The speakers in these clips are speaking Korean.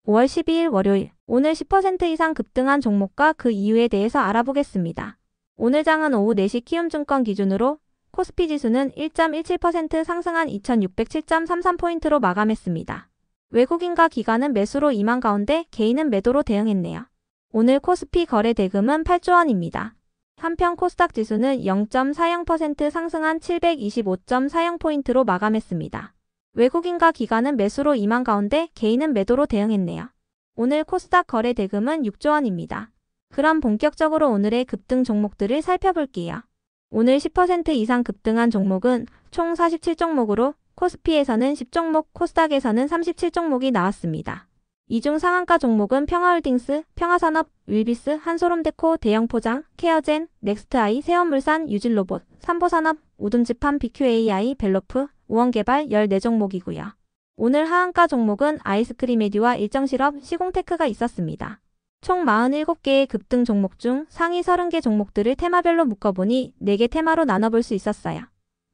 5월 12일 월요일, 오늘 10% 이상 급등한 종목과 그 이유에 대해서 알아보겠습니다. 오늘 장은 오후 4시 키움증권 기준으로 코스피 지수는 1.17% 상승한 2607.33포인트로 마감했습니다. 외국인과 기관은 매수로 임한 가운데 개인은 매도로 대응했네요. 오늘 코스피 거래 대금은 8조 원입니다. 한편 코스닥 지수는 0.40% 상승한 725.40포인트로 마감했습니다. 외국인과 기관은 매수로 임한 가운데 개인은 매도로 대응했네요. 오늘 코스닥 거래 대금은 6조 원입니다. 그럼 본격적으로 오늘의 급등 종목들을 살펴볼게요. 오늘 10% 이상 급등한 종목은 총 47종목으로 코스피에서는 10종목, 코스닥에서는 37종목이 나왔습니다. 이 중 상한가 종목은 평화홀딩스, 평화산업, 윌비스, 한솔홈데코, 대형포장, 케어젠, 넥스트아이, 세원물산, 유진로봇, 삼보산업, 우둔지판, BQAI, 벨로프, 우원개발 14종목이고요. 오늘 하한가 종목은 아이스크림에듀와 일정실업, 시공테크가 있었습니다. 총 47개의 급등 종목 중 상위 30개 종목들을 테마별로 묶어보니 4개 테마로 나눠볼 수 있었어요.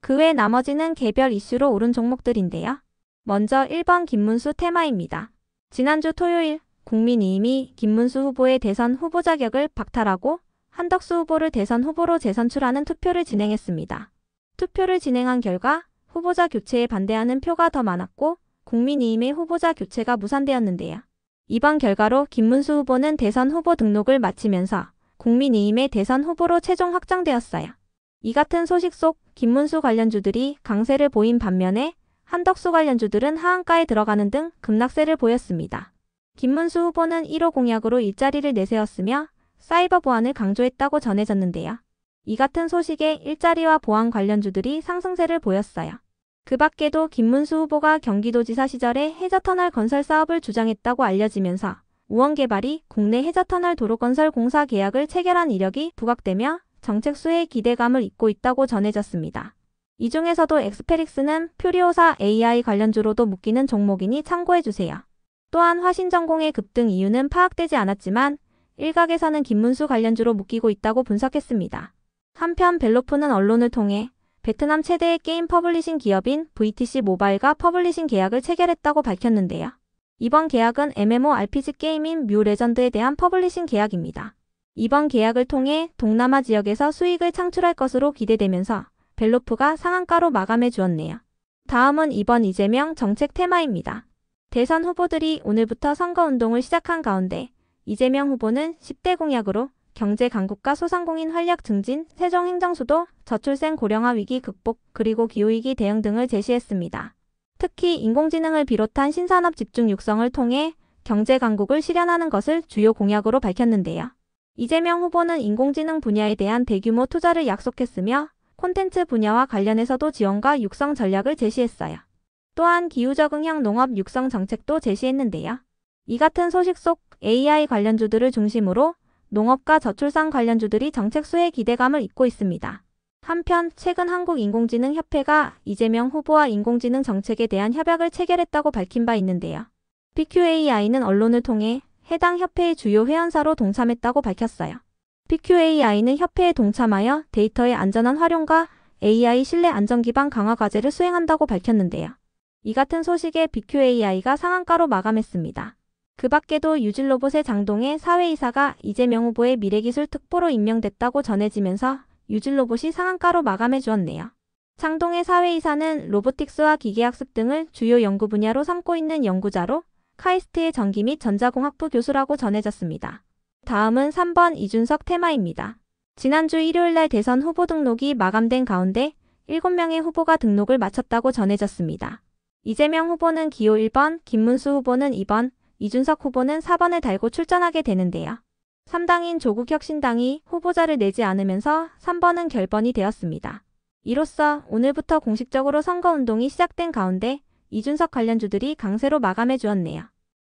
그 외 나머지는 개별 이슈로 오른 종목들인데요. 먼저 1번 김문수 테마입니다. 지난주 토요일 국민의힘이 김문수 후보의 대선 후보 자격을 박탈하고 한덕수 후보를 대선 후보로 재선출하는 투표를 진행했습니다. 투표를 진행한 결과 후보자 교체에 반대하는 표가 더 많았고 국민의힘의 후보자 교체가 무산되었는데요. 이번 결과로 김문수 후보는 대선 후보 등록을 마치면서 국민의힘의 대선 후보로 최종 확정되었어요. 이 같은 소식 속 김문수 관련주들이 강세를 보인 반면에 한덕수 관련주들은 하한가에 들어가는 등 급락세를 보였습니다. 김문수 후보는 1호 공약으로 일자리를 내세웠으며 사이버 보안을 강조했다고 전해졌는데요. 이 같은 소식에 일자리와 보안 관련주들이 상승세를 보였어요. 그 밖에도 김문수 후보가 경기도지사 시절에 해저터널 건설 사업을 주장했다고 알려지면서 우원개발이 국내 해저터널 도로건설 공사 계약을 체결한 이력이 부각되며 정책 수혜에 기대감을 잇고 있다고 전해졌습니다. 이 중에서도 엑스페릭스는 퓨리오사 AI 관련주로도 묶이는 종목이니 참고해주세요. 또한 화신전공의 급등 이유는 파악되지 않았지만 일각에서는 김문수 관련주로 묶이고 있다고 분석했습니다. 한편 벨로프는 언론을 통해 베트남 최대의 게임 퍼블리싱 기업인 VTC 모바일과 퍼블리싱 계약을 체결했다고 밝혔는데요. 이번 계약은 MMORPG 게임인 뮤 레전드에 대한 퍼블리싱 계약입니다. 이번 계약을 통해 동남아 지역에서 수익을 창출할 것으로 기대되면서 벨로프가 상한가로 마감해 주었네요. 다음은 이번 이재명 정책 테마입니다. 대선 후보들이 오늘부터 선거운동을 시작한 가운데 이재명 후보는 10대 공약으로 경제 강국과 소상공인 활력 증진, 세종 행정수도, 저출생 고령화 위기 극복, 그리고 기후위기 대응 등을 제시했습니다. 특히 인공지능을 비롯한 신산업 집중 육성을 통해 경제 강국을 실현하는 것을 주요 공약으로 밝혔는데요. 이재명 후보는 인공지능 분야에 대한 대규모 투자를 약속했으며 콘텐츠 분야와 관련해서도 지원과 육성 전략을 제시했어요. 또한 기후 적응형 농업 육성 정책도 제시했는데요. 이 같은 소식 속 AI 관련주들을 중심으로 농업과 저출산 관련주들이 정책 수혜 기대감을 잇고 있습니다. 한편 최근 한국인공지능협회가 이재명 후보와 인공지능 정책에 대한 협약을 체결했다고 밝힌 바 있는데요. BQAI는 언론을 통해 해당 협회의 주요 회원사로 동참했다고 밝혔어요. BQAI는 협회에 동참하여 데이터의 안전한 활용과 AI 신뢰 안전 기반 강화 과제를 수행한다고 밝혔는데요. 이 같은 소식에 BQAI가 상한가로 마감했습니다. 그 밖에도 유진로봇의 장동해 사회이사가 이재명 후보의 미래기술 특보로 임명됐다고 전해지면서 유진로봇이 상한가로 마감해 주었네요. 장동해 사회이사는 로보틱스와 기계학습 등을 주요 연구 분야로 삼고 있는 연구자로 카이스트의 전기 및 전자공학부 교수라고 전해졌습니다. 다음은 3번 이준석 테마입니다. 지난주 일요일날 대선 후보 등록이 마감된 가운데 7명의 후보가 등록을 마쳤다고 전해졌습니다. 이재명 후보는 기호 1번, 김문수 후보는 2번, 이준석 후보는 4번을 달고 출전하게 되는데요. 3당인 조국혁신당이 후보자를 내지 않으면서 3번은 결번이 되었습니다. 이로써 오늘부터 공식적으로 선거운동이 시작된 가운데 이준석 관련주들이 강세로 마감해 주었네요.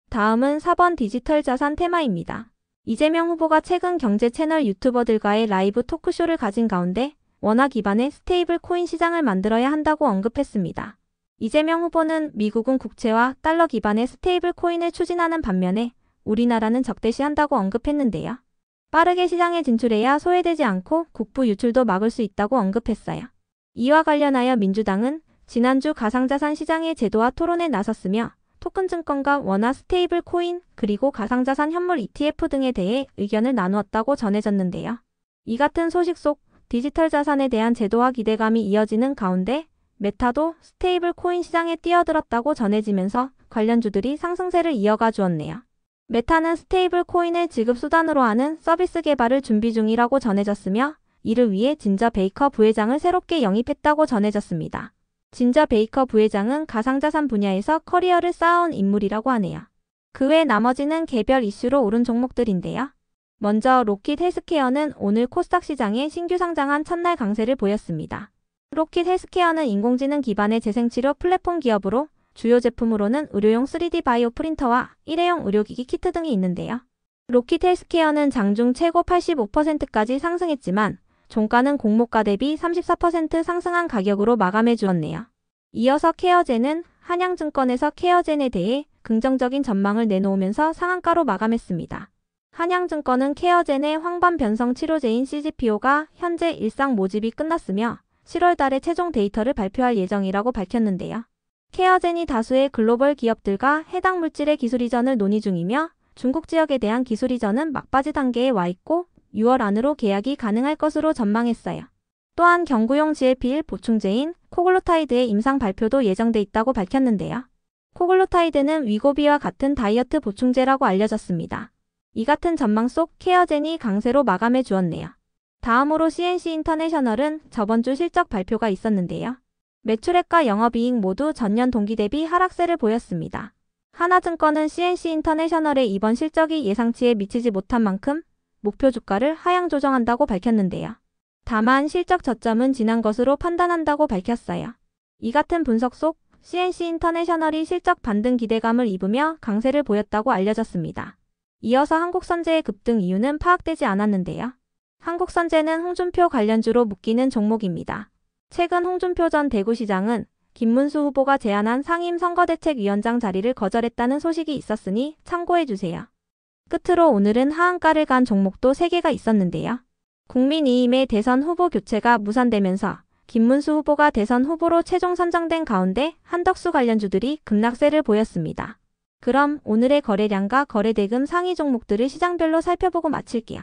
다음은 4번 디지털 자산 테마입니다. 이재명 후보가 최근 경제 채널 유튜버들과의 라이브 토크쇼를 가진 가운데 원화 기반의 스테이블 코인 시장을 만들어야 한다고 언급했습니다. 이재명 후보는 미국은 국채와 달러 기반의 스테이블 코인을 추진하는 반면에 우리나라는 적대시한다고 언급했는데요. 빠르게 시장에 진출해야 소외되지 않고 국부 유출도 막을 수 있다고 언급했어요. 이와 관련하여 민주당은 지난주 가상자산 시장의 제도화 토론에 나섰으며 토큰 증권과 원화 스테이블 코인, 그리고 가상자산 현물 ETF 등에 대해 의견을 나누었다고 전해졌는데요. 이 같은 소식 속 디지털 자산에 대한 제도화 기대감이 이어지는 가운데 메타도 스테이블 코인 시장에 뛰어들었다고 전해지면서 관련주들이 상승세를 이어가 주었네요. 메타는 스테이블 코인을 지급 수단으로 하는 서비스 개발을 준비 중이라고 전해졌으며 이를 위해 진저 베이커 부회장을 새롭게 영입했다고 전해졌습니다. 진저 베이커 부회장은 가상자산 분야에서 커리어를 쌓아온 인물이라고 하네요. 그 외 나머지는 개별 이슈로 오른 종목들인데요. 먼저 로킷 헬스케어는 오늘 코스닥 시장에 신규 상장한 첫날 강세를 보였습니다. 로킷 헬스케어는 인공지능 기반의 재생치료 플랫폼 기업으로 주요 제품으로는 의료용 3D 바이오 프린터와 일회용 의료기기 키트 등이 있는데요. 로킷 헬스케어는 장중 최고 85%까지 상승했지만 종가는 공모가 대비 34% 상승한 가격으로 마감해 주었네요. 이어서 케어젠은 한양증권에서 케어젠에 대해 긍정적인 전망을 내놓으면서 상한가로 마감했습니다. 한양증권은 케어젠의 황반변성 치료제인 CGPO가 현재 일상 모집이 끝났으며 7월 달에 최종 데이터를 발표할 예정이라고 밝혔는데요. 케어젠이 다수의 글로벌 기업들과 해당 물질의 기술 이전을 논의 중이며 중국 지역에 대한 기술 이전은 막바지 단계에 와 있고 6월 안으로 계약이 가능할 것으로 전망했어요. 또한 경구용 GLP-1 보충제인 코글루타이드의 임상 발표도 예정돼 있다고 밝혔는데요. 코글루타이드는 위고비와 같은 다이어트 보충제라고 알려졌습니다. 이 같은 전망 속 케어젠이 강세로 마감해 주었네요. 다음으로 CNC 인터내셔널은 저번 주 실적 발표가 있었는데요. 매출액과 영업이익 모두 전년 동기 대비 하락세를 보였습니다. 하나증권은 CNC 인터내셔널의 이번 실적이 예상치에 미치지 못한 만큼 목표 주가를 하향 조정한다고 밝혔는데요. 다만 실적 저점은 지난 것으로 판단한다고 밝혔어요. 이 같은 분석 속 CNC 인터내셔널이 실적 반등 기대감을 입으며 강세를 보였다고 알려졌습니다. 이어서 한국선제의 급등 이유는 파악되지 않았는데요. 한국선제는 홍준표 관련주로 묶이는 종목입니다. 최근 홍준표 전 대구시장은 김문수 후보가 제안한 상임선거대책위원장 자리를 거절했다는 소식이 있었으니 참고해주세요. 끝으로 오늘은 하한가를 간 종목도 3개가 있었는데요. 국민의힘의 대선 후보 교체가 무산되면서 김문수 후보가 대선 후보로 최종 선정된 가운데 한덕수 관련주들이 급락세를 보였습니다. 그럼 오늘의 거래량과 거래대금 상위 종목들을 시장별로 살펴보고 마칠게요.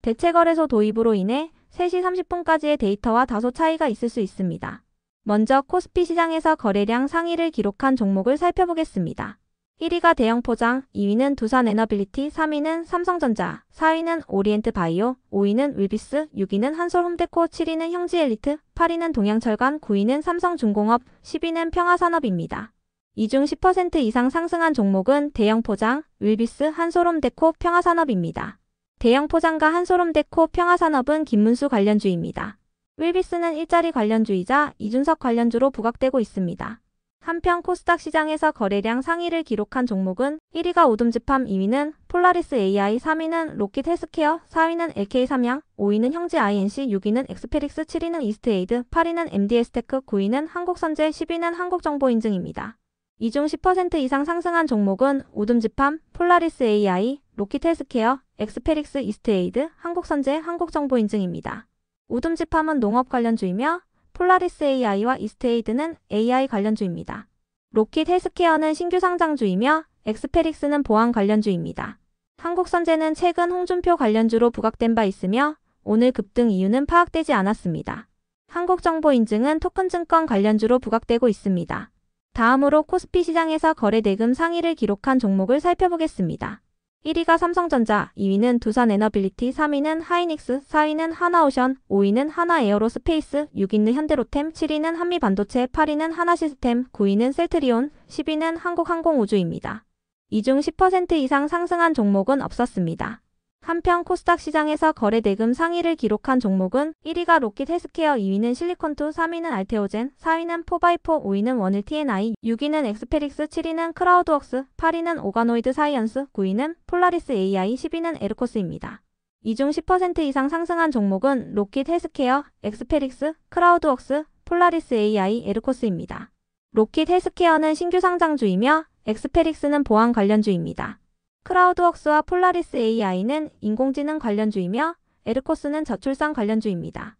대체거래소 도입으로 인해 3시 30분까지의 데이터와 다소 차이가 있을 수 있습니다. 먼저 코스피 시장에서 거래량 상위를 기록한 종목을 살펴보겠습니다. 1위가 대형포장, 2위는 두산에너빌리티, 3위는 삼성전자, 4위는 오리엔트바이오, 5위는 윌비스, 6위는 한솔홈데코, 7위는 형지엘리트, 8위는 동양철강, 9위는 삼성중공업, 10위는 평화산업입니다. 이 중 10% 이상 상승한 종목은 대형포장, 윌비스, 한솔홈데코, 평화산업입니다. 대형포장과 한솔홈데코, 평화산업은 김문수 관련주입니다. 윌비스는 일자리 관련주이자 이준석 관련주로 부각되고 있습니다. 한편 코스닥 시장에서 거래량 상위를 기록한 종목은 1위가 오둠지팜, 2위는 폴라리스 AI, 3위는 로킷 헬스케어, 4위는 LK삼양, 5위는 형지 INC, 6위는 엑스페릭스, 7위는 이스트에이드, 8위는 MDS테크, 9위는 한국선제, 10위는 한국정보인증입니다. 이 중 10% 이상 상승한 종목은 오둠지팜, 폴라리스 AI, 로킷 헬스케어, 엑스페릭스, 이스트에이드, 한국선제, 한국정보인증입니다. 오둠지팜은 농업 관련주이며 폴라리스 AI와 이스트에이드는 AI 관련주입니다. 로킷 헬스케어는 신규 상장주이며 엑스페릭스는 보안 관련주입니다. 한국선제는 최근 홍준표 관련주로 부각된 바 있으며 오늘 급등 이유는 파악되지 않았습니다. 한국정보인증은 토큰증권 관련주로 부각되고 있습니다. 다음으로 코스피 시장에서 거래대금 상위를 기록한 종목을 살펴보겠습니다. 1위가 삼성전자, 2위는 두산에너빌리티, 3위는 하이닉스, 4위는 하나오션, 5위는 하나에어로스페이스, 6위는 현대로템, 7위는 한미반도체, 8위는 하나시스템, 9위는 셀트리온, 10위는 한국항공우주입니다. 이 중 10% 이상 상승한 종목은 없었습니다. 한편 코스닥 시장에서 거래대금 상위를 기록한 종목은 1위가 로킷 헬스케어, 2위는 실리콘투, 3위는 알테오젠, 4위는 포바이포, 5위는 원일 TNI, 6위는 엑스페릭스, 7위는 크라우드웍스, 8위는 오가노이드 사이언스, 9위는 폴라리스 AI, 10위는 에르코스입니다. 이 중 10% 이상 상승한 종목은 로킷 헬스케어, 엑스페릭스, 크라우드웍스, 폴라리스 AI, 에르코스입니다. 로킷 헬스케어는 신규 상장주이며 엑스페릭스는 보안 관련주입니다. 크라우드웍스와 폴라리스 AI는 인공지능 관련주이며 에르코스는 저출산 관련주입니다.